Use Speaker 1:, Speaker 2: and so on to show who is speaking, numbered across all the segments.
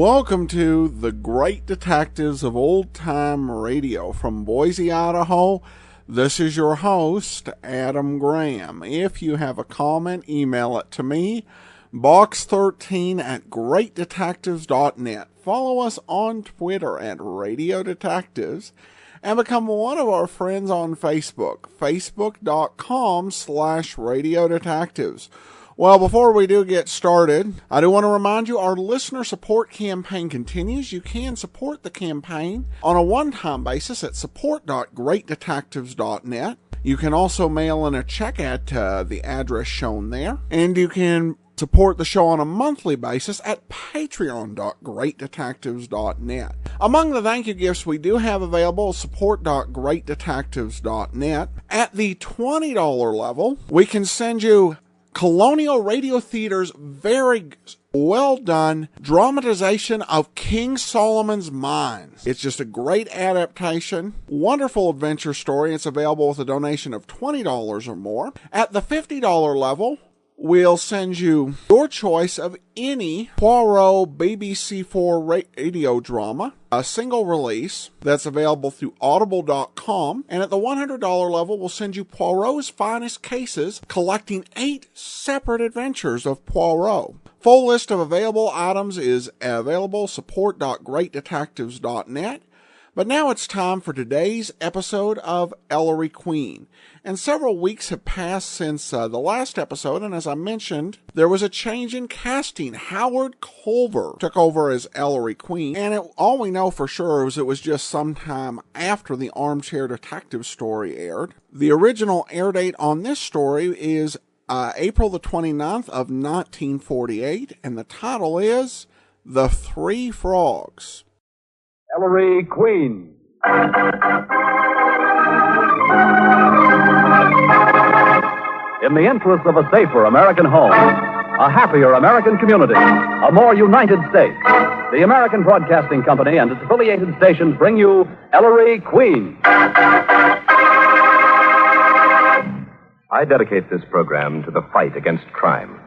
Speaker 1: Welcome to the Great Detectives of Old Time Radio from Boise, Idaho. This is your host, Adam Graham. If you have a comment, email it to me, box13@greatdetectives.net. Follow us on Twitter at Radio Detectives and become one of our friends on Facebook, facebook.com/Radio Detectives. Well, before we do get started, I do want to remind you our listener support campaign continues. You can support the campaign on a one-time basis at support.greatdetectives.net. You can also mail in a check at the address shown there. And you can support the show on a monthly basis at patreon.greatdetectives.net. Among the thank you gifts we do have available, support.greatdetectives.net. At the $20 level, we can send you Colonial Radio Theater's very well done dramatization of King Solomon's Mines. It's just a great adaptation, wonderful adventure story. It's available with a donation of $20 or more. At the $50 level, we'll send you your choice of any Poirot BBC4 radio drama, a single release that's available through audible.com. And at the $100 level, we'll send you Poirot's Finest Cases, collecting 8 separate adventures of Poirot. Full list of available items is available support.greatdetectives.net. But now it's time for today's episode of Ellery Queen. And several weeks have passed since the last episode, and as I mentioned, there was a change in casting. Howard Culver took over as Ellery Queen, and all we know for sure is it was just sometime after the Armchair Detective story aired. The original air date on this story is April the 29th of 1948, and the title is The Three Frogs.
Speaker 2: Ellery Queen. In the interest of a safer American home, a happier American community, a more united state, the American Broadcasting Company and its affiliated stations bring you Ellery Queen.
Speaker 3: I dedicate this program to the fight against crime.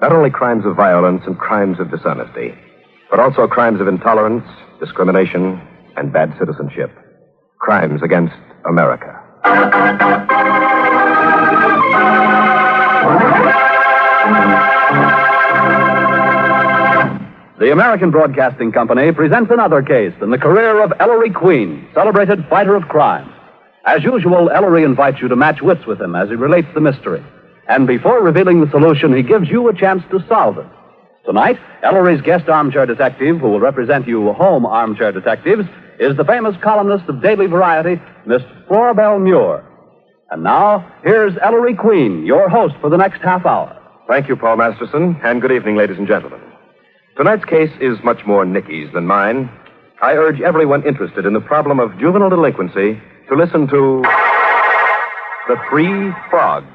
Speaker 3: Not only crimes of violence and crimes of dishonesty, but also crimes of intolerance, discrimination, and bad citizenship. Crimes against America.
Speaker 2: The American Broadcasting Company presents another case in the career of Ellery Queen, celebrated fighter of crime. As usual, Ellery invites you to match wits with him as he relates the mystery. And before revealing the solution, he gives you a chance to solve it. Tonight, Ellery's guest armchair detective, who will represent you home armchair detectives, is the famous columnist of Daily Variety, Miss Florabelle Muir. And now, here's Ellery Queen, your host for the next half hour.
Speaker 3: Thank you, Paul Masterson, and good evening, ladies and gentlemen. Tonight's case is much more Nikki's than mine. I urge everyone interested in the problem of juvenile delinquency to listen to The Three Frogs.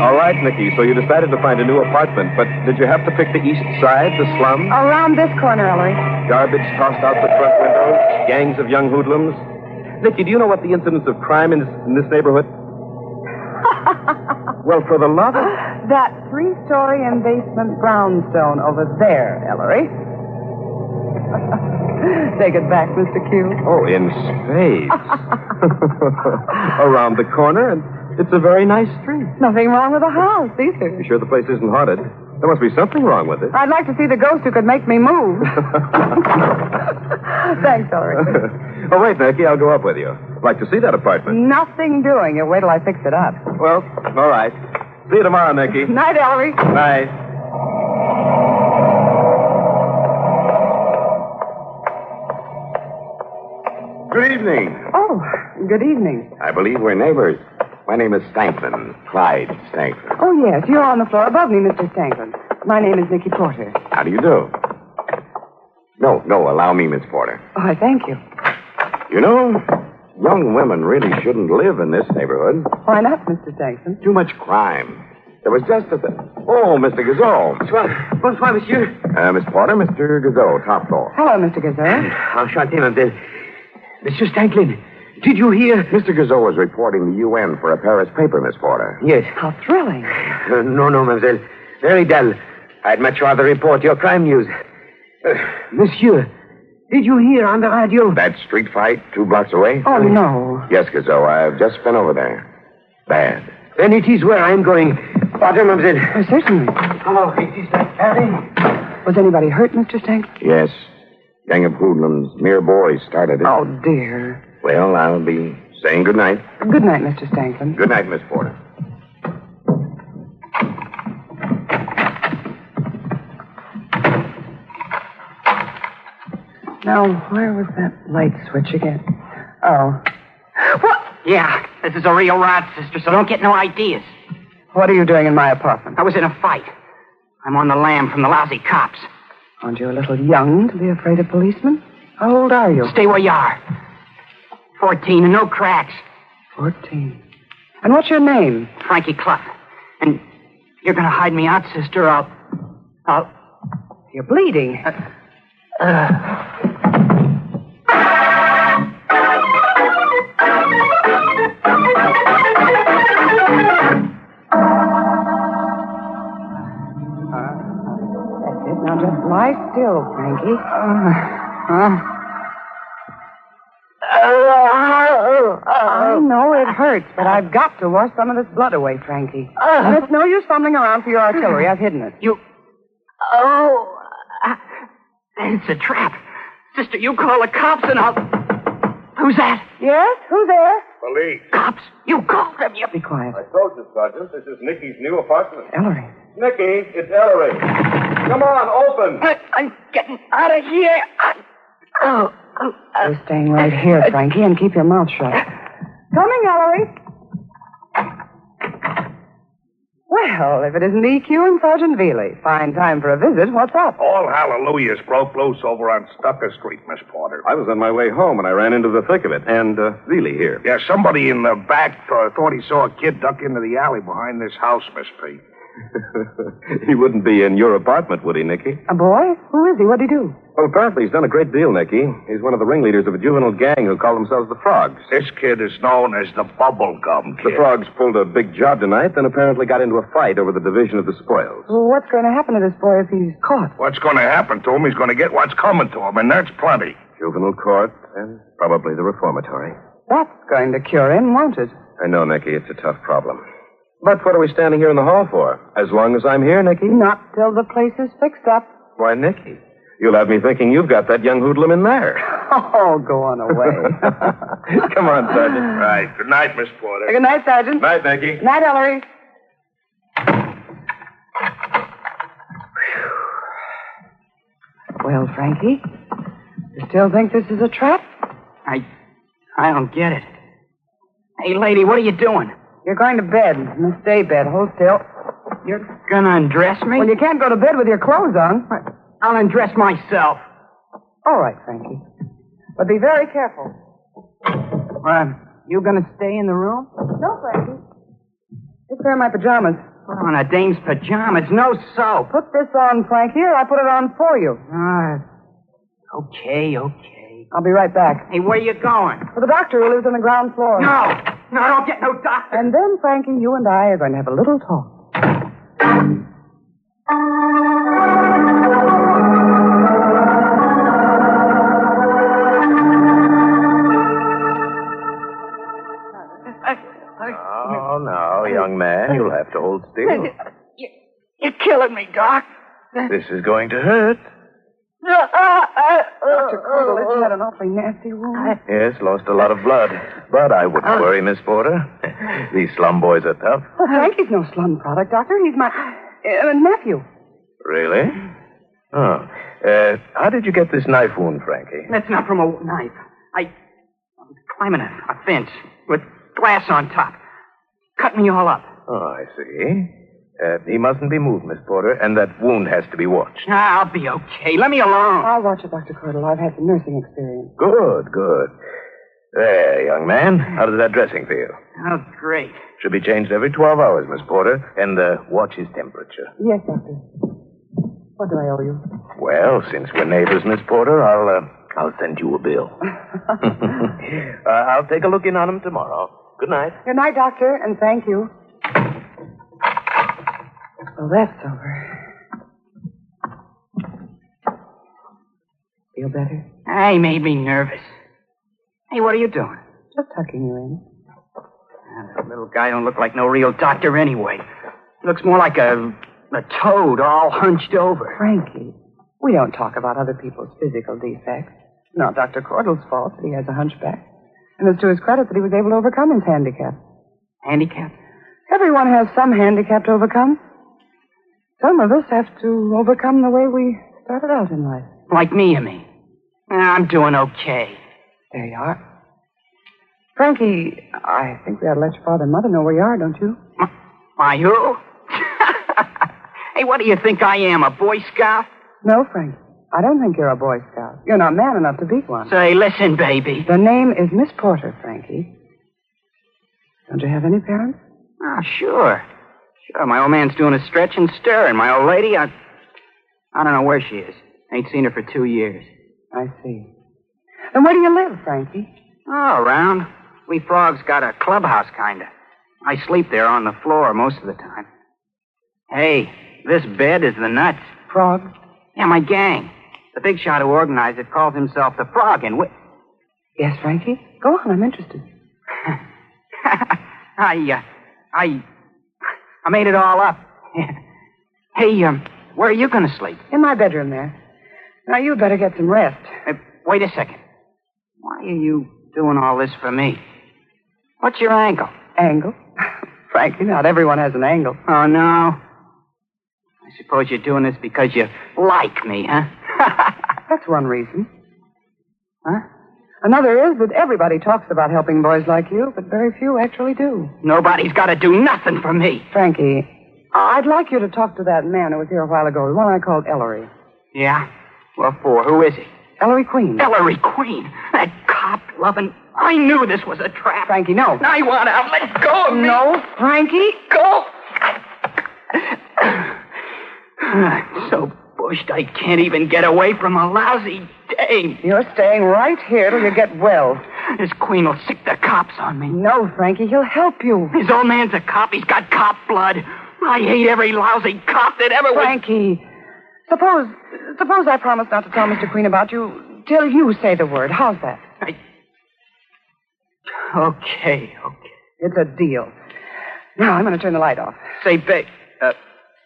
Speaker 3: All right, Nikki, so you decided to find a new apartment, but did you have to pick the east side, the slum?
Speaker 4: Around this corner, Ellery.
Speaker 3: Garbage tossed out the front windows, gangs of young hoodlums. Nikki, do you know what the incidence of crime in this neighborhood? Well, for the love of...
Speaker 4: That 3-story and basement brownstone over there, Ellery. Take it back, Mr. Q.
Speaker 3: Oh, in spades. Around the corner, and it's a very nice street.
Speaker 4: Nothing wrong with the house, either.
Speaker 3: You sure the place isn't haunted? There must be something wrong with it.
Speaker 4: I'd like to see the ghost who could make me move. Thanks, Ellery.
Speaker 3: Oh, wait, Nikki, I'll go up with you. I'd like to see that apartment.
Speaker 4: Nothing doing. You wait till I fix it up.
Speaker 3: Well, all right. See you tomorrow, Nikki.
Speaker 4: Night, Ellery.
Speaker 3: Night.
Speaker 5: Good evening.
Speaker 4: Oh, good evening.
Speaker 5: I believe we're neighbors. My name is Stanklin, Clyde Stanklin.
Speaker 4: Oh, yes, you're on the floor above me, Mr. Stanklin. My name is Nikki Porter.
Speaker 5: How do you do? No, allow me, Miss Porter.
Speaker 4: Oh, I thank you.
Speaker 5: You know, young women really shouldn't live in this neighborhood.
Speaker 4: Why not, Mr. Stanklin?
Speaker 5: Too much crime. There was just Oh, Mr. Gazot.
Speaker 6: Bonsoir, monsieur.
Speaker 5: Miss Porter, Mr. Gazot, top floor.
Speaker 4: Hello, Mr. Gazelle.
Speaker 6: Enchanté, Monsieur Stanklin. Did you hear?
Speaker 5: Mr. Gazot was reporting the UN for a Paris paper, Miss Porter.
Speaker 6: Yes.
Speaker 4: How thrilling.
Speaker 6: No, mademoiselle. Very dull. I'd much rather report your crime news. Monsieur, did you hear on the radio?
Speaker 5: That street fight 2 blocks away?
Speaker 4: Oh, no.
Speaker 5: Yes, Gazot. I've just been over there. Bad.
Speaker 6: Then it is where I'm going. Pardon, mademoiselle.
Speaker 4: Oh, certainly.
Speaker 6: Oh, it is that Harry.
Speaker 4: Was anybody hurt, Mr. Stank?
Speaker 5: Yes. Gang of hoodlums, mere boys, started it.
Speaker 4: Oh, dear.
Speaker 5: Well, I'll be saying good night.
Speaker 4: Good night, Mr. Stanklin.
Speaker 5: Good night, Miss Porter.
Speaker 4: Now, where was that light switch again? Oh.
Speaker 7: What? Yeah, this is a real rod, sister, so don't get no ideas.
Speaker 4: What are you doing in my apartment?
Speaker 7: I was in a fight. I'm on the lam from the lousy cops.
Speaker 4: Aren't you a little young to be afraid of policemen? How old are you?
Speaker 7: Stay where you are. 14 and no cracks.
Speaker 4: 14. And what's your name?
Speaker 7: Frankie Clough. And you're going to hide me out, sister. I'll...
Speaker 4: You're bleeding. That's it. Now just lie still, Frankie. I know it hurts, but I've got to wash some of this blood away, Frankie. And it's no use fumbling around for your artillery. I've hidden it.
Speaker 7: You... It's a trap. Sister, you call the cops and I'll... Who's that?
Speaker 4: Yes? Who's there?
Speaker 3: Police.
Speaker 7: Cops? You called them, you...
Speaker 4: Be quiet.
Speaker 3: I told you, Sergeant. This is Nikki's new apartment.
Speaker 4: Ellery.
Speaker 3: Nikki, it's Ellery. Come on, open.
Speaker 7: I'm getting out of here.
Speaker 4: You're staying right here, Frankie, and keep your mouth shut. Coming, Ellery. Well, if it isn't EQ and Sergeant Veely. Fine time for a visit. What's up?
Speaker 8: All hallelujahs broke loose over on Stucker Street, Miss Porter.
Speaker 3: I was on my way home and I ran into the thick of it. And Veely here.
Speaker 8: Yeah, somebody in the back thought he saw a kid duck into the alley behind this house, Miss P.
Speaker 3: He wouldn't be in your apartment, would he, Nikki?
Speaker 4: A boy? Who is he? What'd he do?
Speaker 3: Well, apparently he's done a great deal, Nikki. He's one of the ringleaders of a juvenile gang who call themselves the Frogs.
Speaker 8: This kid is known as the Bubblegum Kid.
Speaker 3: The Frogs pulled a big job tonight, then apparently got into a fight over the division of the spoils.
Speaker 4: Well, what's going to happen to this boy if he's caught?
Speaker 8: What's going to happen to him? He's going to get what's coming to him, and that's plenty.
Speaker 3: Juvenile court and probably the reformatory.
Speaker 4: That's going to cure him, won't it?
Speaker 3: I know, Nikki, it's a tough problem. But what are we standing here in the hall for? As long as I'm here, Nikki?
Speaker 4: Not till the place is fixed up.
Speaker 3: Why, Nikki, you'll have me thinking you've got that young hoodlum in there.
Speaker 4: Oh, go on away.
Speaker 3: Come on, Sergeant.
Speaker 8: Right. Good night, Miss Porter.
Speaker 4: Good night, Sergeant.
Speaker 3: Night, Nikki.
Speaker 4: Night, Ellery. Well, Frankie, you still think this is a trap?
Speaker 7: I don't get it. Hey, lady, what are you doing?
Speaker 4: You're going to bed. In the stay bed. Hold still.
Speaker 7: You're gonna undress me?
Speaker 4: Well, you can't go to bed with your clothes on.
Speaker 7: I'll undress myself.
Speaker 4: All right, Frankie. But be very careful.
Speaker 7: You gonna stay in the room?
Speaker 4: No, Frankie. Just wear my pajamas.
Speaker 7: Put on a dame's pajamas, no soap.
Speaker 4: Put this on, Frankie, or I put it on for you.
Speaker 7: Okay.
Speaker 4: I'll be right back.
Speaker 7: Hey, where you going?
Speaker 4: For the doctor who lives on the ground floor.
Speaker 7: No, don't get no doctor.
Speaker 4: And then, Frankie, you and I are going to have a little talk.
Speaker 3: Oh, no, young man. You'll have to hold still.
Speaker 7: You're killing me, Doc.
Speaker 3: This is going to hurt.
Speaker 4: Dr. Cordell, isn't that an awfully nasty wound?
Speaker 3: Yes, lost a lot of blood. But I wouldn't worry, Miss Porter. These slum boys are tough.
Speaker 4: Well, Frankie's no slum product, Doctor. He's my nephew.
Speaker 3: Really? Oh. How did you get this knife wound, Frankie?
Speaker 7: That's not from a knife. I was climbing a fence with glass on top. Cut me all up.
Speaker 3: Oh, I see. He mustn't be moved, Miss Porter, and that wound has to be watched.
Speaker 7: I'll be okay. Let me alone.
Speaker 4: I'll watch it, Dr. Cordell. I've had some nursing experience.
Speaker 3: Good. There, young man. How does that dressing feel?
Speaker 7: Oh, great.
Speaker 3: Should be changed every 12 hours, Miss Porter, and watch his temperature.
Speaker 4: Yes, Doctor. What do I owe you?
Speaker 3: Well, since we're neighbors, Miss Porter, I'll
Speaker 9: I'll send you a bill. I'll take a look in on him tomorrow. Good night.
Speaker 4: Good night, Doctor, and thank you. Well, that's over. Feel better?
Speaker 7: He made me nervous. Hey, what are you doing?
Speaker 4: Just tucking you in.
Speaker 7: That little guy don't look like no real doctor anyway. He looks more like a toad all hunched over.
Speaker 4: Frankie, we don't talk about other people's physical defects. It's not Dr. Cordell's fault that he has a hunchback. And it's to his credit that he was able to overcome his handicap.
Speaker 7: Handicap?
Speaker 4: Everyone has some handicap to overcome. Some of us have to overcome the way we started out in life.
Speaker 7: Like me, you mean? I'm doing okay.
Speaker 4: There you are. Frankie, I think we ought to let your father and mother know where you are, don't you?
Speaker 7: My who? Hey, what do you think I am, a Boy Scout?
Speaker 4: No, Frankie. I don't think you're a Boy Scout. You're not man enough to be one.
Speaker 7: Say, listen, baby.
Speaker 4: The name is Miss Porter, Frankie. Don't you have any parents?
Speaker 7: Oh, sure. Sure, my old man's doing a stretch and stir, and my old lady, I don't know where she is. Ain't seen her for 2 years.
Speaker 4: I see. Then where do you live, Frankie?
Speaker 7: Oh, around. We frogs got a clubhouse, kinda. I sleep there on the floor most of the time. Hey, this bed is the nuts.
Speaker 4: Frog?
Speaker 7: Yeah, my gang. The big shot who organized it calls himself the Frog, and
Speaker 4: Yes, Frankie? Go on, I'm interested.
Speaker 7: I made it all up. Hey, where are you gonna sleep?
Speaker 4: In my bedroom there. Now, you'd better get some rest.
Speaker 7: Wait a second. Why are you doing all this for me? What's your angle?
Speaker 4: Angle? Frankie, not everyone has an angle.
Speaker 7: Oh, no? I suppose you're doing this because you like me, huh?
Speaker 4: That's one reason.
Speaker 7: Huh?
Speaker 4: Another is that everybody talks about helping boys like you, but very few actually do.
Speaker 7: Nobody's got to do nothing for me.
Speaker 4: Frankie, I'd like you to talk to that man who was here a while ago, the one I called Ellery.
Speaker 7: Yeah? What for? Who is he?
Speaker 4: Ellery Queen.
Speaker 7: Ellery Queen? That cop-loving... I knew this was a trap.
Speaker 4: Frankie, no.
Speaker 7: I want out. Let go of me.
Speaker 4: No, Frankie.
Speaker 7: Go. I'm so bushed I can't even get away from a lousy dame.
Speaker 4: You're staying right here till you get well.
Speaker 7: This Queen will sick the cops on me.
Speaker 4: No, Frankie, he'll help you.
Speaker 7: His old man's a cop. He's got cop blood. I hate every lousy cop that ever was...
Speaker 4: Frankie, suppose I promise not to tell Mr. Queen about you till you say the word. How's that?
Speaker 7: Okay.
Speaker 4: It's a deal. Now, I'm going to turn the light off.
Speaker 7: Say,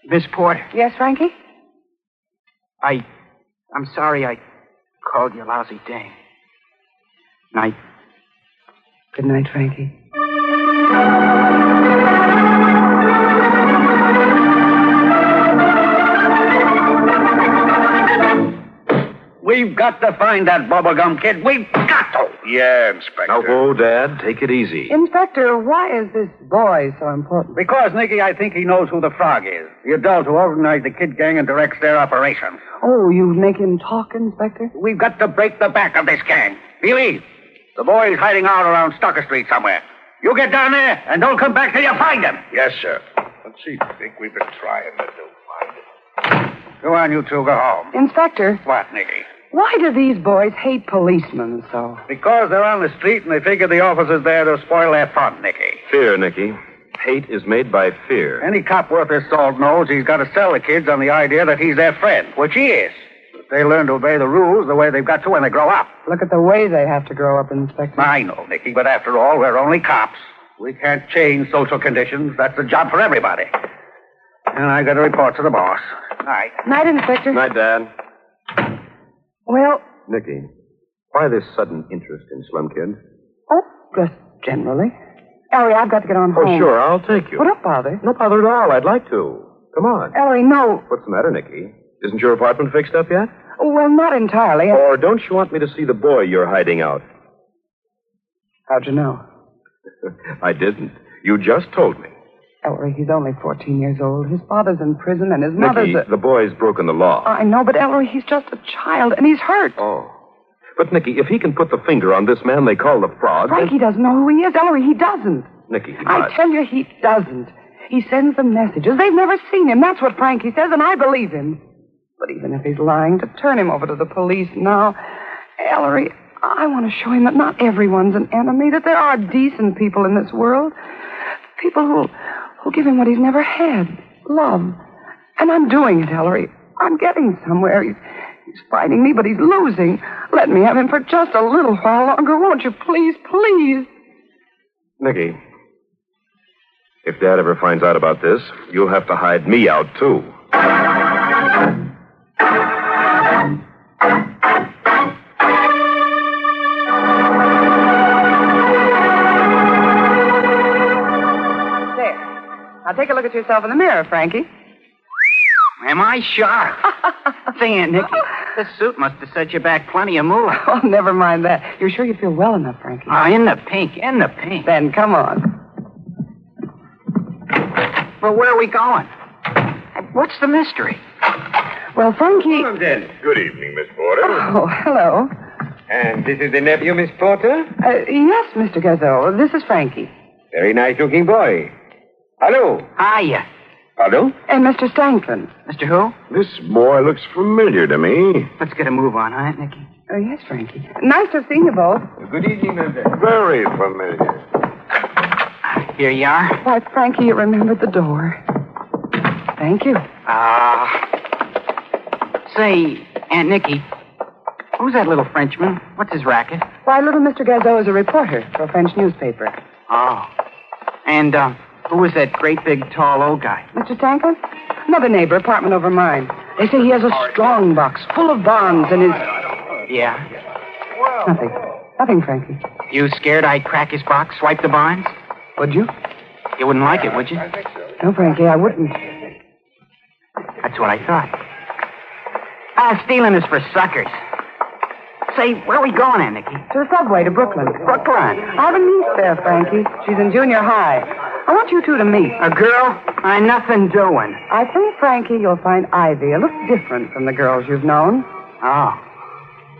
Speaker 7: Miss Porter.
Speaker 4: Yes, Frankie?
Speaker 7: I'm sorry I called you a lousy dame. Night.
Speaker 4: Good night, Frankie.
Speaker 8: We've got to find that bubblegum kid. We've got to. Yeah, Inspector.
Speaker 3: Now, whoa, Dad. Take it easy.
Speaker 4: Inspector, why is this boy so important?
Speaker 8: Because, Nikki, I think he knows who the Frog is. The adult who organized the kid gang and directs their operations.
Speaker 4: Oh, you make him talk, Inspector?
Speaker 8: We've got to break the back of this gang. Billy, the boy's hiding out around Stocker Street somewhere. You get down there and don't come back till you find him.
Speaker 10: Yes, sir. Let's see. I think we've been trying to find him.
Speaker 8: Go on, you two. Go home.
Speaker 4: Inspector.
Speaker 8: What, Nikki?
Speaker 4: Why do these boys hate policemen so?
Speaker 8: Because they're on the street and they figure the officer's there to spoil their fun, Nikki.
Speaker 3: Fear, Nicky. Hate is made by fear.
Speaker 8: Any cop worth his salt knows he's got to sell the kids on the idea that he's their friend, which he is. If they learn to obey the rules the way they've got to when they grow up.
Speaker 4: Look at the way they have to grow up, Inspector.
Speaker 8: I know, Nikki, but after all, we're only cops. We can't change social conditions. That's a job for everybody. And I got to report to the boss. Night.
Speaker 4: Night, Inspector.
Speaker 3: Night, Dad.
Speaker 4: Well...
Speaker 3: Nicky, why this sudden interest in Slum Kid?
Speaker 4: Oh, just generally. Ellery, I've got to get on home.
Speaker 3: Oh, sure, I'll take you.
Speaker 4: Well, don't bother.
Speaker 3: No bother at all. I'd like to. Come on.
Speaker 4: Ellery, no.
Speaker 3: What's the matter, Nicky? Isn't your apartment fixed up yet?
Speaker 4: Well, not entirely.
Speaker 3: Or don't you want me to see the boy you're hiding out?
Speaker 4: How'd you know?
Speaker 3: I didn't. You just told me.
Speaker 4: Ellery, he's only 14 years old. His father's in prison and his mother's...
Speaker 3: Nicky, the boy's broken the law.
Speaker 4: I know, but Ellery, he's just a child and he's hurt.
Speaker 3: Oh. But, Nicky, if he can put the finger on this man they call the Frog...
Speaker 4: Frankie doesn't know who he is. Ellery, he doesn't.
Speaker 3: Nicky,
Speaker 4: I tell you, he doesn't. He sends them messages. They've never seen him. That's what Frankie says, and I believe him. But even if he's lying, to turn him over to the police now... Ellery, I want to show him that not everyone's an enemy, that there are decent people in this world. People who'll give him what he's never had, love. And I'm doing it, Ellery. I'm getting somewhere. He's fighting me, but he's losing. Let me have him for just a little while longer, won't you? Please, please.
Speaker 3: Nikki, if Dad ever finds out about this, you'll have to hide me out, too.
Speaker 4: Now take a look at yourself in the mirror, Frankie.
Speaker 7: Am I sharp? Say, Aunt Nikki, this suit must have set you back plenty of moolah.
Speaker 4: Oh, never mind that. You're sure you feel well enough, Frankie?
Speaker 7: Oh, in the pink, in the pink.
Speaker 4: Then come on.
Speaker 7: Well, where are we going? What's the mystery?
Speaker 4: Well, Frankie...
Speaker 5: Good evening, Miss Porter.
Speaker 4: Oh, hello.
Speaker 6: And this is the nephew, Miss Porter?
Speaker 4: Yes, Mr. Gazzo. This is Frankie.
Speaker 6: Very nice-looking boy. Hello.
Speaker 7: Hiya.
Speaker 6: Hello?
Speaker 4: And Mr. Stanklin.
Speaker 7: Mr. Who?
Speaker 5: This boy looks familiar to me.
Speaker 7: Let's get a move on, huh, Aunt Nikki?
Speaker 4: Oh, yes, Frankie. Nice to have seen you both.
Speaker 6: Good evening, Mademoiselle.
Speaker 5: Very familiar.
Speaker 7: Here you are.
Speaker 4: Why, Frankie, you remembered the door. Thank you.
Speaker 7: Say, Aunt Nikki, who's that little Frenchman? What's his racket?
Speaker 4: Why, little Mr. Gazzo is a reporter for a French newspaper.
Speaker 7: Oh. And, who was that great big tall old guy?
Speaker 4: Mr. Stanklin? Another neighbor, apartment over mine. They say he has a strong box full of bonds and his...
Speaker 7: Yeah?
Speaker 4: Nothing. Nothing, Frankie.
Speaker 7: You scared I'd crack his box, swipe the bonds?
Speaker 4: Would you?
Speaker 7: You wouldn't like it, would you?
Speaker 4: No, Frankie, I wouldn't.
Speaker 7: That's what I thought. Stealing is for suckers. Say, where are we going, Aunt Nikki?
Speaker 4: To the subway to Brooklyn.
Speaker 7: Brooklyn.
Speaker 4: I have a niece there, Frankie. She's in junior high. I want you two to meet.
Speaker 7: A girl? I nothing doing.
Speaker 4: I think, Frankie, you'll find Ivy a little different from the girls you've known.
Speaker 7: Oh.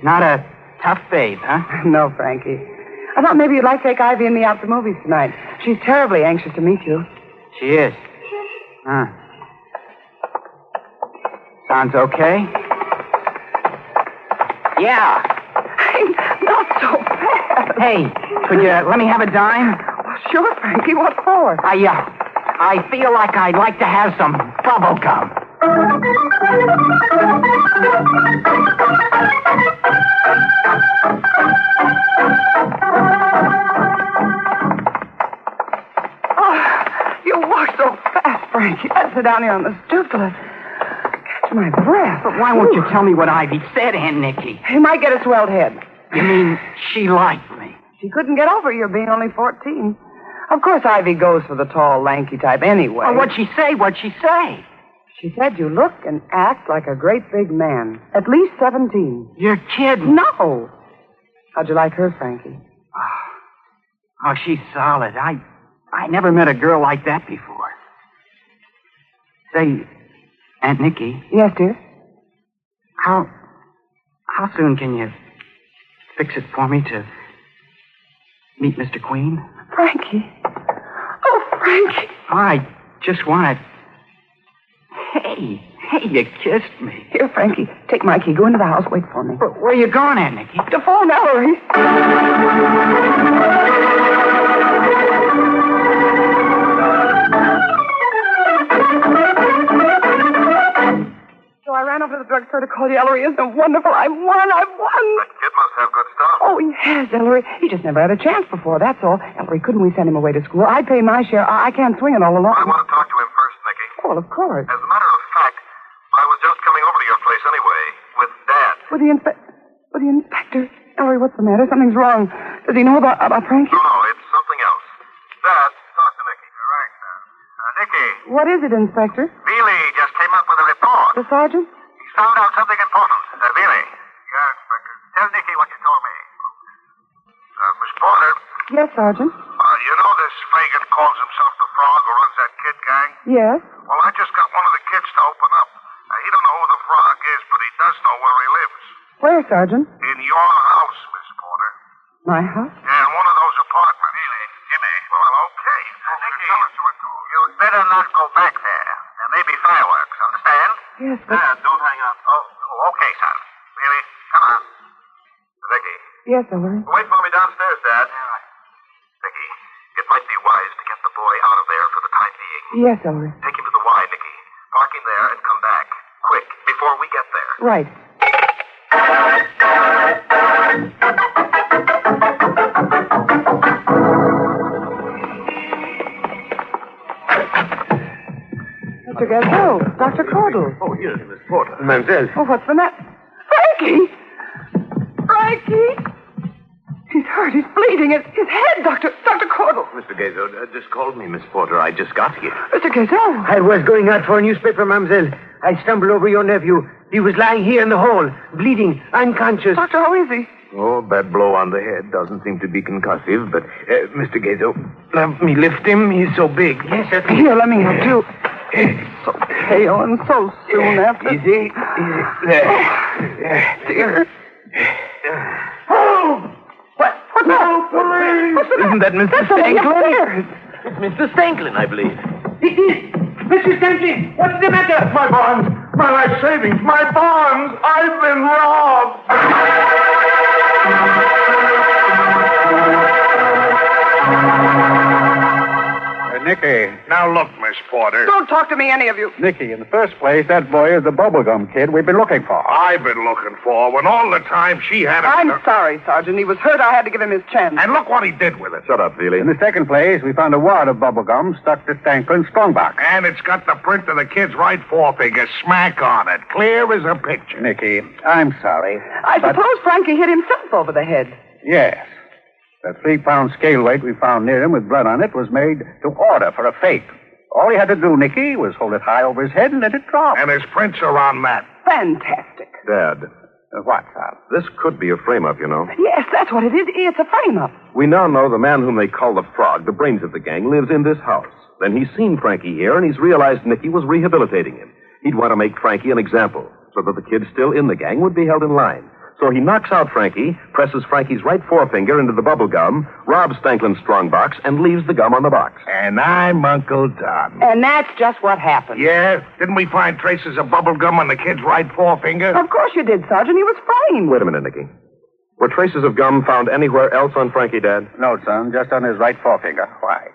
Speaker 7: Not a tough babe, huh?
Speaker 4: No, Frankie. I thought maybe you'd like to take Ivy and me out to movies tonight. She's terribly anxious to meet you.
Speaker 7: She is. Huh. Sounds okay? Yeah.
Speaker 4: Hey, not so bad.
Speaker 7: Hey, could you let me have a dime?
Speaker 4: Well, sure, Frankie. What for?
Speaker 7: I feel like I'd like to have some bubble gum.
Speaker 4: Oh, you walk so fast, Frankie. I sit down here on the stoop till I catch my breath.
Speaker 7: But why won't you tell me what Ivy said, Aunt Nikki?
Speaker 4: He might get a swelled head.
Speaker 7: You mean she liked me?
Speaker 4: She couldn't get over your being only 14. Of course, Ivy goes for the tall, lanky type anyway.
Speaker 7: Well, what'd she say? What'd she say?
Speaker 4: She said you look and act like a great big man. At least 17.
Speaker 7: You're kidding.
Speaker 4: No. How'd you like her, Frankie?
Speaker 7: Oh, she's solid. I never met a girl like that before. Say, Aunt Nikki.
Speaker 4: Yes, dear?
Speaker 7: How soon can you fix it for me to meet Mr. Queen?
Speaker 4: Frankie. Oh, Frankie.
Speaker 7: I just want to... Hey, you kissed me.
Speaker 4: Here, Frankie, take my key. Go into the house. Wait for me.
Speaker 7: But where are you going, Aunt Nikki?
Speaker 4: To phone Ellery. So I ran over to the drugstore to call you, Ellery. Isn't it wonderful? I won.
Speaker 3: That kid must have good stuff.
Speaker 4: Oh, he has, Ellery. He just never had a chance before, that's all. Ellery, couldn't we send him away to school? I'd pay my share. I can't swing it all alone.
Speaker 3: I want to talk to him first, Nikki.
Speaker 4: Oh, well, of course.
Speaker 3: As a matter of fact, I was just coming over to your place anyway, with Dad.
Speaker 4: With the inspector? Ellery, what's the matter? Something's wrong. Does he know about Frankie?
Speaker 3: No, it's something else. Dad, talk to Nikki. Right, sir. Nikki.
Speaker 4: What is it, Inspector?
Speaker 3: Bealey just came up with a report.
Speaker 4: The sergeant?
Speaker 3: He's found out something important. Bealey. Yeah, Inspector. Tell Nikki what you told me. Miss Porter.
Speaker 4: Yes, Sergeant.
Speaker 3: You know this Fagan calls himself the Frog who runs that kid gang?
Speaker 4: Yes.
Speaker 3: Well, I just got one of the kids to open up. He don't know who the Frog is, but he does know where he lives.
Speaker 4: Where, Sergeant?
Speaker 3: In your house, Miss Porter.
Speaker 4: My house?
Speaker 3: Yeah, in one of those apartments. Really? Jimmy. Well, okay. Nikki, you'd better not go back there. There may be fireworks, understand?
Speaker 4: Yes, but...
Speaker 3: Don't hang up. Oh, okay, son. Really? Come on.
Speaker 4: Yes, Ellery.
Speaker 3: Wait for me downstairs, Dad. Nikki, it might be wise to get the boy out of there for the time being.
Speaker 4: Yes, Ellery.
Speaker 3: Take him to the Y, Nikki. Park him there and come back. Quick, before we get there.
Speaker 4: Right. Mr. Gazelle, Dr. Cordell.
Speaker 9: Oh, yes, Miss Porter.
Speaker 6: Mademoiselle.
Speaker 4: Oh, what's the matter? Frankie! Frankie! He's hurt. He's bleeding. His head, Dr. Cordell.
Speaker 9: Mr. Gazo, just called me, Miss Porter. I just got here.
Speaker 4: Mr. Gazelle.
Speaker 6: I was going out for a newspaper, mademoiselle. I stumbled over your nephew. He was lying here in the hall, bleeding, unconscious.
Speaker 4: Doctor, how is he?
Speaker 9: Oh, bad blow on the head. Doesn't seem to be concussive, but, Mr. Gazo, let me lift him. He's so big.
Speaker 6: Yes, sir.
Speaker 4: Here, let me help you. So pale and so soon after.
Speaker 9: Easy.
Speaker 4: Oh, dear. What's that?
Speaker 9: Police! Isn't that Mr.
Speaker 4: That's somebody
Speaker 9: Stanklin?
Speaker 4: upstairs.
Speaker 9: It's Mr. Stanklin, I believe.
Speaker 6: It is. Mr. Stanklin, what's the matter?
Speaker 10: My bonds! My life savings! My bonds! I've been robbed!
Speaker 8: Nikki, now look, Miss Porter.
Speaker 4: Don't talk to me, any of you.
Speaker 8: Nikki, in the first place, that boy is the bubblegum kid we've been looking for.
Speaker 10: I've been looking for when all the time she had him.
Speaker 4: I'm sorry, Sergeant. He was hurt. I had to give him his chance.
Speaker 10: And look what he did with it.
Speaker 3: Shut up, Feely.
Speaker 8: In the second place, we found a wad of bubblegum stuck to Stanklin's strongbox.
Speaker 10: And it's got the print of the kid's right forefinger smack on it. Clear as a picture.
Speaker 8: Nikki, I'm sorry.
Speaker 4: I suppose Frankie hit himself over the head.
Speaker 8: Yes. The 3-pound scale weight we found near him with blood on it was made to order for a fake. All he had to do, Nikki, was hold it high over his head and let it drop.
Speaker 10: And his prints are on that.
Speaker 4: Fantastic.
Speaker 3: Dad,
Speaker 8: What, Sal?
Speaker 3: this could be a frame-up, you know.
Speaker 4: Yes, that's what it is. It's a frame-up.
Speaker 3: We now know the man whom they call the Frog, the brains of the gang, lives in this house. Then he's seen Frankie here, and he's realized Nikki was rehabilitating him. He'd want to make Frankie an example, so that the kid still in the gang would be held in line. So he knocks out Frankie, presses Frankie's right forefinger into the bubble gum, robs Stanklin's strongbox, and leaves the gum on the box.
Speaker 10: And I'm Uncle Tom.
Speaker 4: And that's just what happened.
Speaker 10: Yeah? Didn't we find traces of bubble gum on the kid's right forefinger?
Speaker 4: Of course you did, Sergeant. He was framed.
Speaker 3: Wait a minute, Nikki. Were traces of gum found anywhere else on Frankie, Dad?
Speaker 8: No, son, just on his right forefinger. Why?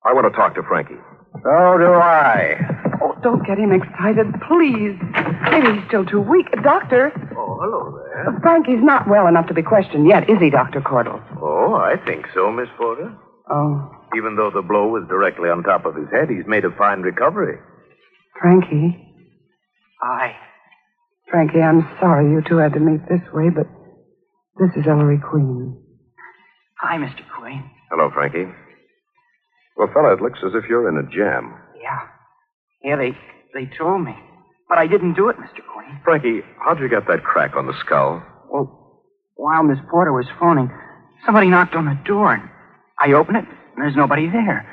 Speaker 3: I want to talk to Frankie.
Speaker 8: So do I.
Speaker 4: Oh, don't get him excited, please. Maybe he's still too weak. Doctor.
Speaker 9: Oh, hello there.
Speaker 4: Frankie's not well enough to be questioned yet, is he, Dr. Cordell?
Speaker 9: Oh, I think so, Miss Porter.
Speaker 4: Oh,
Speaker 9: Even though the blow was directly on top of his head, he's made a fine recovery.
Speaker 4: Frankie.
Speaker 7: Aye.
Speaker 4: Frankie, I'm sorry you two had to meet this way, but this is Ellery Queen.
Speaker 7: Hi, Mr. Queen.
Speaker 3: Hello, Frankie. Well, fella, it looks as if you're in a jam.
Speaker 7: Yeah, they told me. But I didn't do it, Mr. Queen.
Speaker 3: Frankie, how'd you get that crack on the skull?
Speaker 7: Well, while Miss Porter was phoning, somebody knocked on the door, and I open it, and there's nobody there.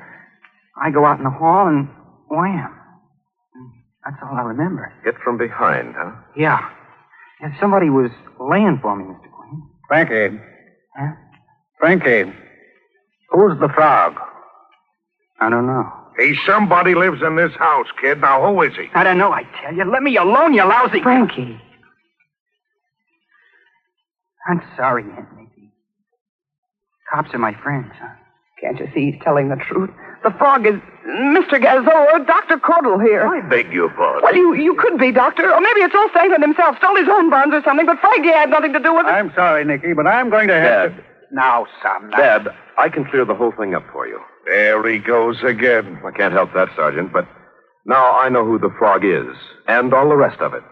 Speaker 7: I go out in the hall, and wham. That's all I remember.
Speaker 3: Hit from behind, huh?
Speaker 7: Yeah. And somebody was laying for me, Mr. Queen.
Speaker 8: Frankie.
Speaker 7: Huh?
Speaker 8: Frankie. Who's the Frog?
Speaker 7: I don't know.
Speaker 10: He's somebody lives in this house, kid. Now, who is he?
Speaker 7: I don't know, I tell you. Let me alone, you lousy...
Speaker 4: Frankie.
Speaker 7: I'm sorry, Aunt Nikki. Cops are my friends, huh?
Speaker 4: Can't you see he's telling the truth? The Frog is Mr. Gazelle or Dr. Cordell here.
Speaker 9: I beg your pardon.
Speaker 4: Well, you could be, Doctor. Or maybe it's old Stanklin himself. Stole his own bonds or something, but Frankie had nothing to do with it.
Speaker 8: I'm sorry, Nikki, but I'm going to have
Speaker 3: Dad.
Speaker 8: Now, son.
Speaker 3: Dad, I can clear the whole thing up for you.
Speaker 10: There he goes again.
Speaker 3: I can't help that, Sergeant, but now I know who the Frog is, and all the rest of it.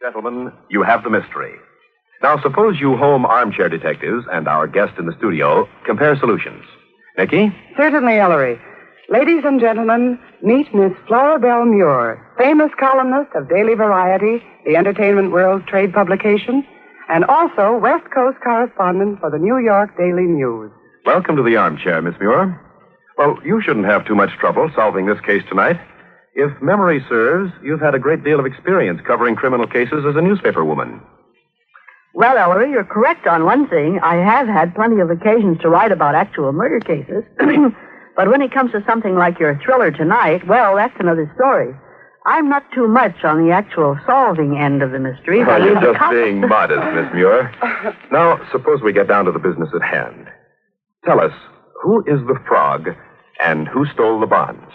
Speaker 3: Gentlemen, you have the mystery. Now, suppose you home armchair detectives and our guest in the studio compare solutions. Nikki?
Speaker 4: Certainly, Ellery. Ladies and gentlemen, meet Miss Florabelle Muir, famous columnist of Daily Variety, the Entertainment World trade publication, and also West Coast correspondent for the New York Daily News.
Speaker 3: Welcome to the armchair, Miss Muir. Well, you shouldn't have too much trouble solving this case tonight. If memory serves, you've had a great deal of experience covering criminal cases as a newspaper woman.
Speaker 11: Well, Ellery, you're correct on one thing. I have had plenty of occasions to write about actual murder cases. But when it comes to something like your thriller tonight, well, that's another story. I'm not too much on the actual solving end of the mystery.
Speaker 3: Well, you're just being modest, Miss Muir. Now, suppose we get down to the business at hand. Tell us, who is the frog and who stole the bonds?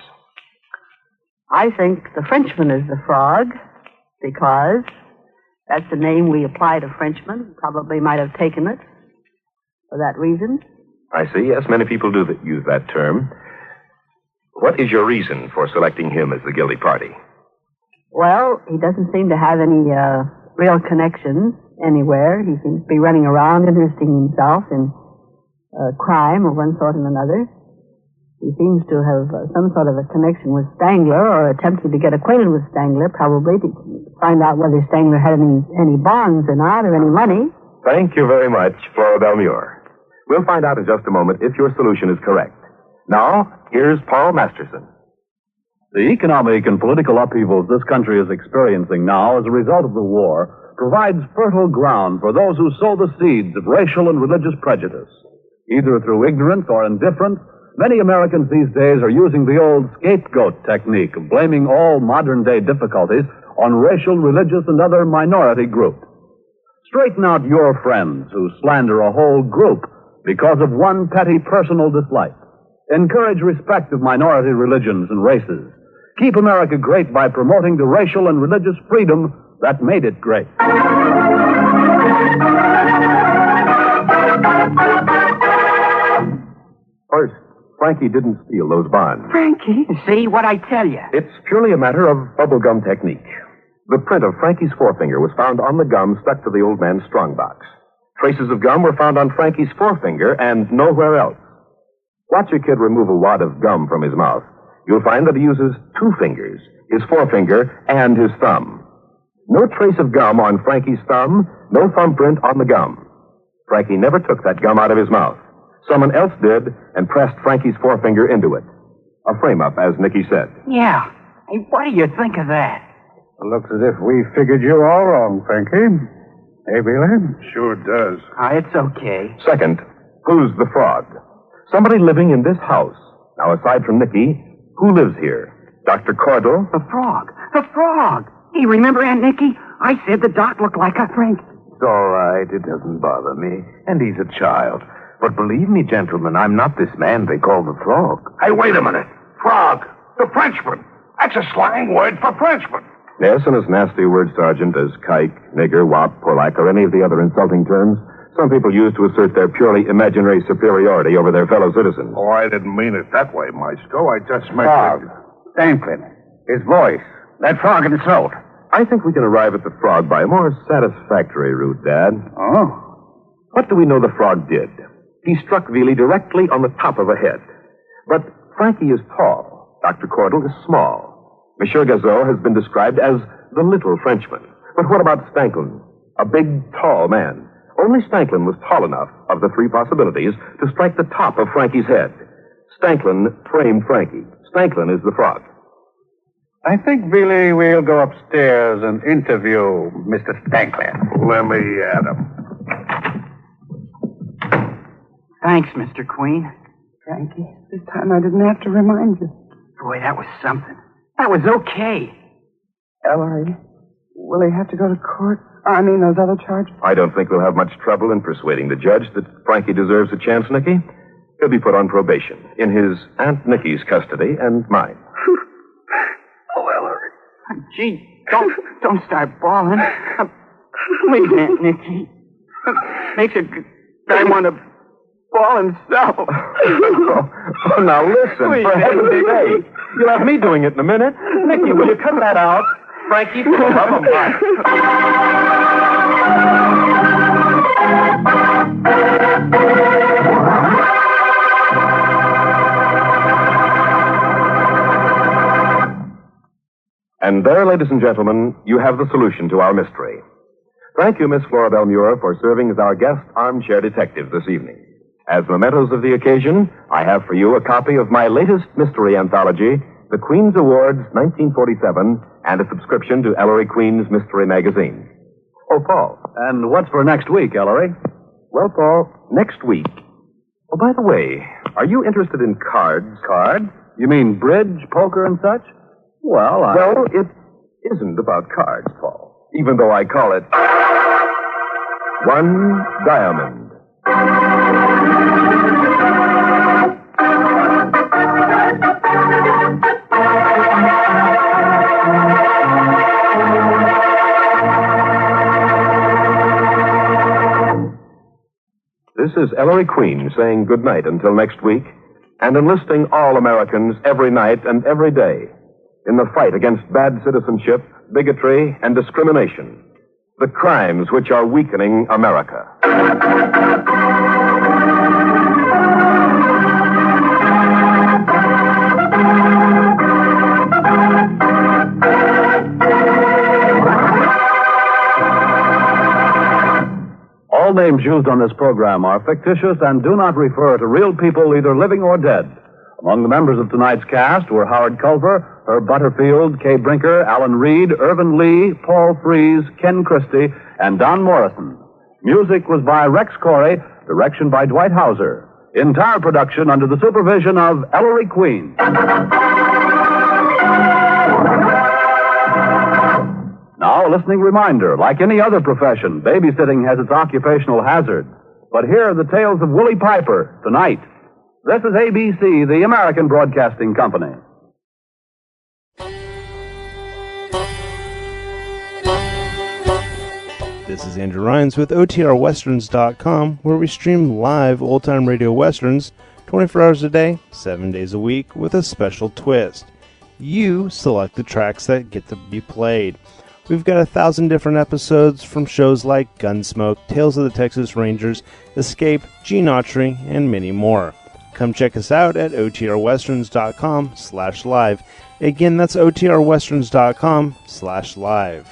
Speaker 11: I think the Frenchman is the frog because that's the name we apply to Frenchmen. Probably might have taken it for that reason.
Speaker 3: I see. Yes, many people do use that term. What is your reason for selecting him as the guilty party?
Speaker 11: Well, he doesn't seem to have any real connection anywhere. He seems to be running around interesting himself in crime of one sort and another. He seems to have some sort of a connection with Stangler or attempting to get acquainted with Stangler, probably to find out whether Stangler had any bonds or not or any money.
Speaker 3: Thank you very much, Flora Belmure. We'll find out in just a moment if your solution is correct. Now, here's Paul Masterson.
Speaker 12: The economic and political upheavals this country is experiencing now as a result of the war provides fertile ground for those who sow the seeds of racial and religious prejudice. Either through ignorance or indifference, many Americans these days are using the old scapegoat technique of blaming all modern-day difficulties on racial, religious, and other minority groups. Straighten out your friends who slander a whole group because of one petty personal dislike. Encourage respect of minority religions and races. Keep America great by promoting the racial and religious freedom that made it great.
Speaker 3: First, Frankie didn't steal those bonds.
Speaker 7: Frankie? See what I tell you.
Speaker 3: It's purely a matter of bubblegum technique. The print of Frankie's forefinger was found on the gum stuck to the old man's strongbox. Traces of gum were found on Frankie's forefinger and nowhere else. Watch a kid remove a wad of gum from his mouth. You'll find that he uses two fingers, his forefinger and his thumb. No trace of gum on Frankie's thumb, no thumbprint on the gum. Frankie never took that gum out of his mouth. Someone else did and pressed Frankie's forefinger into it. A frame-up, as Nikki said.
Speaker 7: Yeah. Hey, what do you think of that?
Speaker 8: It looks as if we figured you all wrong, Frankie. Hey, Billy?
Speaker 9: Sure does.
Speaker 7: It's okay.
Speaker 3: Second, who's the frog? Somebody living in this house. Now, aside from Nikki, who lives here? Dr. Cordell?
Speaker 7: The frog. The frog. Hey, remember Aunt Nikki? I said the doc looked like a Frank.
Speaker 9: It's all right. It doesn't bother me. And he's a child. But believe me, gentlemen, I'm not this man they call the frog.
Speaker 10: Hey, wait a minute. Frog. The Frenchman. That's a slang word for Frenchman.
Speaker 3: Yes, and as nasty a word, Sergeant, as kike, nigger, wop, Polak, or any of the other insulting terms, some people use to assert their purely imaginary superiority over their fellow citizens.
Speaker 10: Oh, I didn't mean it that way, Maestro. I just meant...
Speaker 8: Frog. Franklin. His voice. That frog in the throat.
Speaker 3: I think we can arrive at the frog by a more satisfactory route, Dad.
Speaker 8: Oh?
Speaker 3: What do we know the frog did? He struck Veely directly on the top of a head. But Frankie is tall. Dr. Cordell is small. Monsieur Gazot has been described as the little Frenchman. But what about Stanklin? A big, tall man. Only Stanklin was tall enough, of the three possibilities, to strike the top of Frankie's head. Stanklin framed Frankie. Stanklin is the frog.
Speaker 8: I think, Billy, we'll go upstairs and interview Mr. Stanklin.
Speaker 10: Let me at him.
Speaker 7: Thanks, Mr. Queen.
Speaker 4: Frankie, this time I didn't have to remind you.
Speaker 7: Boy, that was something. That was okay.
Speaker 4: Ellery, will he have to go to court? I mean, those other charges?
Speaker 3: I don't think we'll have much trouble in persuading the judge that Frankie deserves a chance, Nikki. He'll be put on probation in his Aunt Nikki's custody and mine.
Speaker 4: Oh, Ellery.
Speaker 7: Gee, don't start bawling. Please, Aunt Nikki. Makes a guy want to bawl himself.
Speaker 3: Oh, now listen,
Speaker 7: Please,
Speaker 3: for heaven's sake. You'll have me doing it in a minute. Nikki, will you cut that out? Frankie, for the love of And there, ladies and gentlemen, you have the solution to our mystery. Thank you, Miss Flora Belmure, for serving as our guest armchair detective this evening. As mementos of the occasion, I have for you a copy of my latest mystery anthology, The Queen's Awards 1947, and a subscription to Ellery Queen's Mystery Magazine. Oh, Paul.
Speaker 12: And what's for next week, Ellery?
Speaker 3: Well, Paul, next week. Oh, by the way, are you interested in cards?
Speaker 12: Cards? You mean bridge, poker, and such? Well,
Speaker 3: Well, it isn't about cards, Paul. Even though I call it One Diamond. This is Ellery Queen saying good night until next week and enlisting all Americans every night and every day in the fight against bad citizenship, bigotry, and discrimination, the crimes which are weakening America.
Speaker 12: all names used on this program are fictitious and do not refer to real people, either living or dead. Among the members of tonight's cast were Howard Culver, Herb Butterfield, Kay Brinker, Alan Reed, Irvin Lee, Paul Freese, Ken Christie, and Don Morrison. Music was by Rex Corey, direction by Dwight Hauser. Entire production under the supervision of Ellery Queen. Now, a listening reminder, like any other profession, babysitting has its occupational hazards. But here are the tales of Willie Piper tonight. This is ABC, the American Broadcasting Company.
Speaker 13: This is Andrew Rhines with OTRWesterns.com, where we stream live old-time radio westerns 24 hours a day, 7 days a week, with a special twist. You select the tracks that get to be played. We've got 1,000 different episodes from shows like Gunsmoke, Tales of the Texas Rangers, Escape, Gene Autry, and many more. Come check us out at OTRWesterns.com/live. Again, that's OTRWesterns.com/live.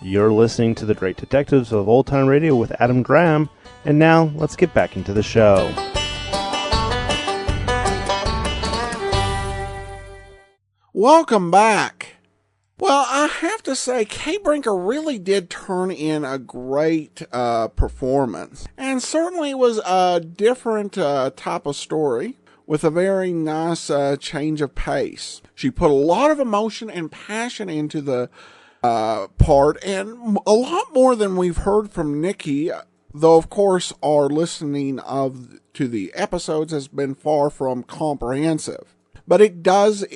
Speaker 13: You're listening to The Great Detectives of Old Time Radio with Adam Graham, and now let's get back into the show.
Speaker 1: Welcome back. Well, I have to say, Kay Brinker really did turn in a great performance. And certainly it was a different type of story with a very nice change of pace. She put a lot of emotion and passion into the part, and a lot more than we've heard from Nikki, though, of course, our listening to the episodes has been far from comprehensive. But it does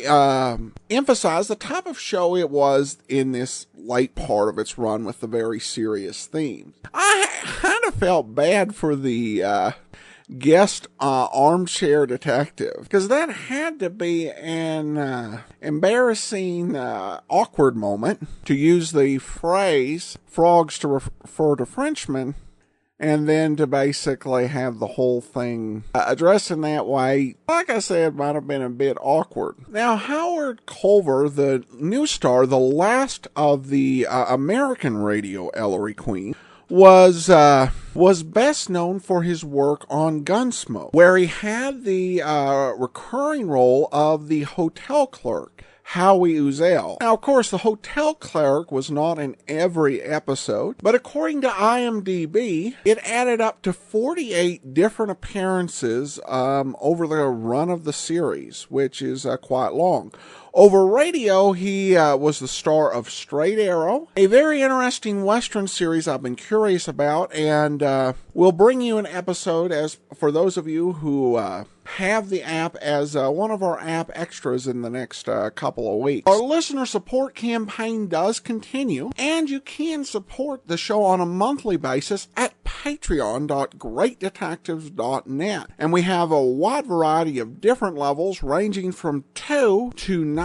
Speaker 1: emphasize the type of show it was in this late part of its run with the very serious themes. I kind of felt bad for the guest armchair detective, because that had to be an embarrassing, awkward moment, to use the phrase frogs to refer to Frenchmen, and then to basically have the whole thing addressed in that way, like I said, might have been a bit awkward. Now, Howard Culver, the new star, the last of the American radio Ellery Queen, was best known for his work on Gunsmoke, where he had the recurring role of the hotel clerk, Howie Uzel. Now, of course, the hotel clerk was not in every episode, but according to IMDb, it added up to 48 different appearances over the run of the series, which is quite long. Over radio, he was the star of Straight Arrow, a very interesting Western series I've been curious about, and we'll bring you an episode as for those of you who have the app as one of our app extras in the next couple of weeks. Our listener support campaign does continue, and you can support the show on a monthly basis at patreon.greatdetectives.net. And we have a wide variety of different levels ranging from $2 to $90.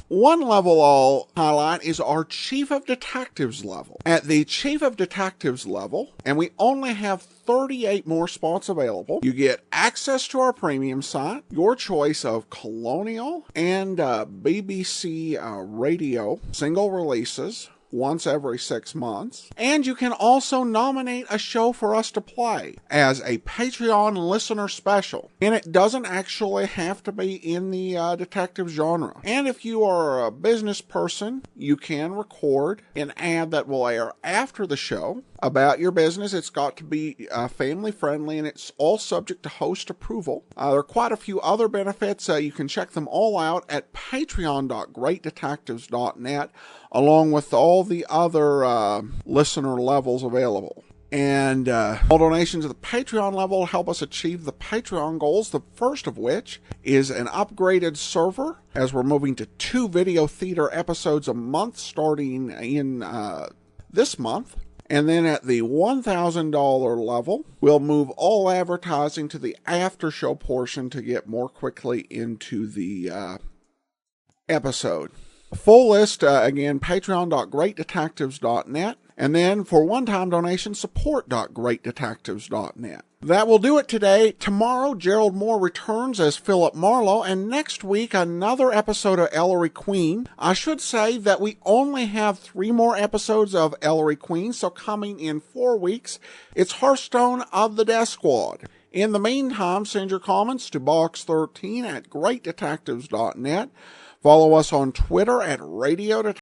Speaker 1: One level I'll highlight is our Chief of Detectives level. At the Chief of Detectives level, and we only have 38 more spots available, you get access to our premium site, your choice of Colonial and BBC radio single releases, once every 6 months. And you can also nominate a show for us to play as a Patreon listener special. And it doesn't actually have to be in the detective genre. And if you are a business person, you can record an ad that will air after the show about your business. It's got to be family friendly, and it's all subject to host approval. There are quite a few other benefits. You can check them all out at patreon.greatdetectives.net, along with all the other listener levels available. And all donations at the Patreon level help us achieve the Patreon goals, the first of which is an upgraded server, as we're moving to 2 video theater episodes a month starting in this month. And then at the $1,000 level, we'll move all advertising to the after show portion to get more quickly into the episode. A full list, again, patreon.greatdetectives.net. And then for one-time donation, support.greatdetectives.net. That will do it today. Tomorrow, Gerald Moore returns as Philip Marlowe, and next week, another episode of Ellery Queen. I should say that we only have 3 more episodes of Ellery Queen, so coming in 4 weeks, it's Hearthstone of the Death Squad. In the meantime, send your comments to box13 at greatdetectives.net. Follow us on Twitter at Radio Detectives.